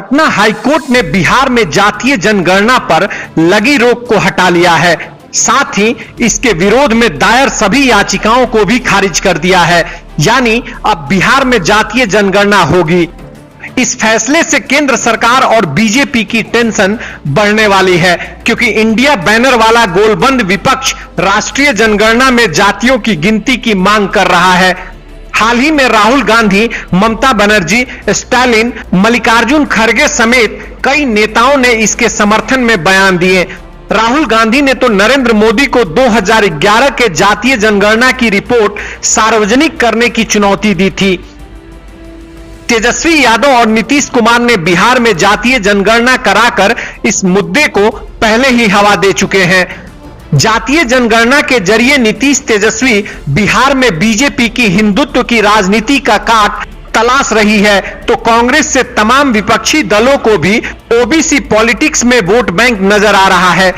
Patna high court ने बिहार में जातीय जनगणना पर लगी रोक को हटा लिया है। साथ ही इसके विरोध में दायर सभी याचिकाओं को भी खारिज कर दिया है। यानी अब बिहार में जातीय जनगणना होगी। इस फैसले से केंद्र सरकार और बीजेपी की टेंशन बढ़ने वाली है, क्योंकि इंडिया बैनर वाला गोलबंद विपक्ष राष्ट्रीय जनगणना में जातियों की गिनती की मांग कर रहा है। हाल ही में राहुल गांधी, ममता बनर्जी, स्टालिन, मल्लिकार्जुन खड़गे समेत कई नेताओं ने इसके समर्थन में बयान दिए। राहुल गांधी ने तो नरेंद्र मोदी को 2011 के जातीय जनगणना की रिपोर्ट सार्वजनिक करने की चुनौती दी थी। तेजस्वी यादव और नीतीश कुमार ने बिहार में जातीय जनगणना कराकर इस मुद्दे को पहले ही हवा दे चुके हैं। जातीय जनगणना के जरिए नीतीश तेजस्वी बिहार में बीजेपी की हिंदुत्व की राजनीति का काट तलाश रही है, तो कांग्रेस से तमाम विपक्षी दलों को भी ओबीसी पॉलिटिक्स में वोट बैंक नजर आ रहा है।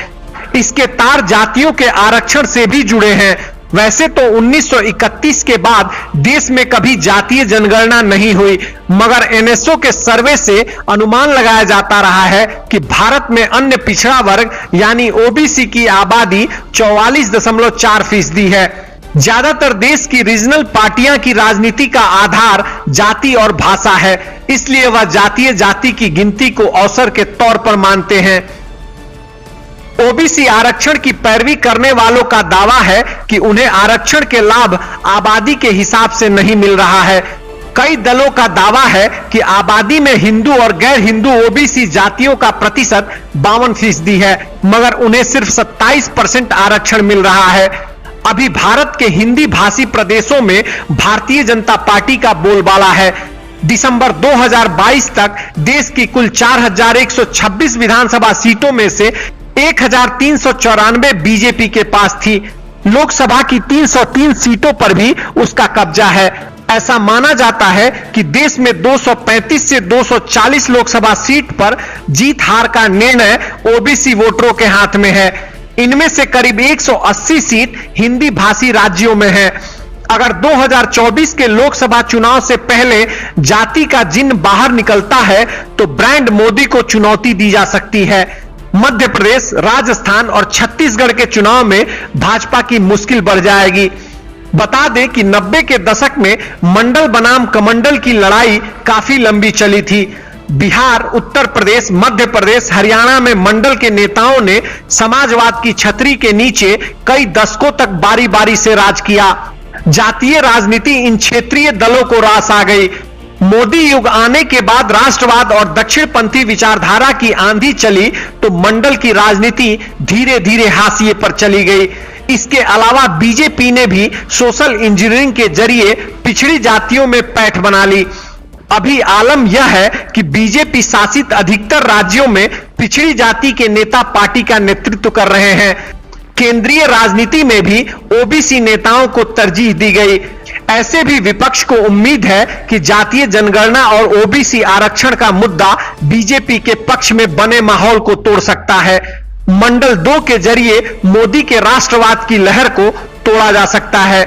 इसके तार जातियों के आरक्षण से भी जुड़े हैं। वैसे तो 1931 के बाद देश में कभी जातीय जनगणना नहीं हुई, मगर एनएसओ के सर्वे से अनुमान लगाया जाता रहा है कि भारत में अन्य पिछड़ा वर्ग यानी ओबीसी की आबादी 44.4% है। ज्यादातर देश की रीजनल पार्टियां की राजनीति का आधार जाति और भाषा है, इसलिए वह जातीय जाति की गिनती को अवसर के तौर पर मानते हैं। ओबीसी आरक्षण की पैरवी करने वालों का दावा है कि उन्हें आरक्षण के लाभ आबादी के हिसाब से नहीं मिल रहा है। कई दलों का दावा है कि आबादी में हिंदू और गैर हिंदू ओबीसी जातियों का प्रतिशत 52% है, मगर उन्हें सिर्फ 27% आरक्षण मिल रहा है। अभी भारत के हिंदी भाषी प्रदेशों में भारतीय जनता पार्टी का बोलबाला है। दिसंबर 2022 तक देश की कुल 4126 विधानसभा सीटों में से 1394 बीजेपी के पास थी। लोकसभा की 303 सीटों पर भी उसका कब्जा है। ऐसा माना जाता है कि देश में 235 से 240 लोकसभा सीट पर जीत हार का निर्णय ओबीसी वोटरों के हाथ में है। इनमें से करीब 180 सीट हिंदी भाषी राज्यों में है। अगर 2024 के लोकसभा चुनाव से पहले जाति का जिन बाहर निकलता है तो ब्रांड मोदी को चुनौती दी जा सकती है। मध्य प्रदेश, राजस्थान और छत्तीसगढ़ के चुनाव में भाजपा की मुश्किल बढ़ जाएगी। बता दें कि 90 के दशक में मंडल बनाम कमंडल की लड़ाई काफी लंबी चली थी। बिहार, उत्तर प्रदेश, मध्य प्रदेश, हरियाणा में मंडल के नेताओं ने समाजवाद की छतरी के नीचे कई दशकों तक बारी बारी से राज किया। जातीय राजनीति इन क्षेत्रीय दलों को रास आ गई। मोदी युग आने के बाद राष्ट्रवाद और दक्षिणपंथी विचारधारा की आंधी चली तो मंडल की राजनीति धीरे धीरे हाशिए पर चली गई। इसके अलावा बीजेपी ने भी सोशल इंजीनियरिंग के जरिए पिछड़ी जातियों में पैठ बना ली। अभी आलम यह है कि बीजेपी शासित अधिकतर राज्यों में पिछड़ी जाति के नेता पार्टी का नेतृत्व कर रहे हैं। केंद्रीय राजनीति में भी ओबीसी नेताओं को तरजीह दी गई। ऐसे भी विपक्ष को उम्मीद है कि जातीय जनगणना और ओबीसी आरक्षण का मुद्दा बीजेपी के पक्ष में बने माहौल को तोड़ सकता है। मंडल 2 के जरिए मोदी के राष्ट्रवाद की लहर को तोड़ा जा सकता है।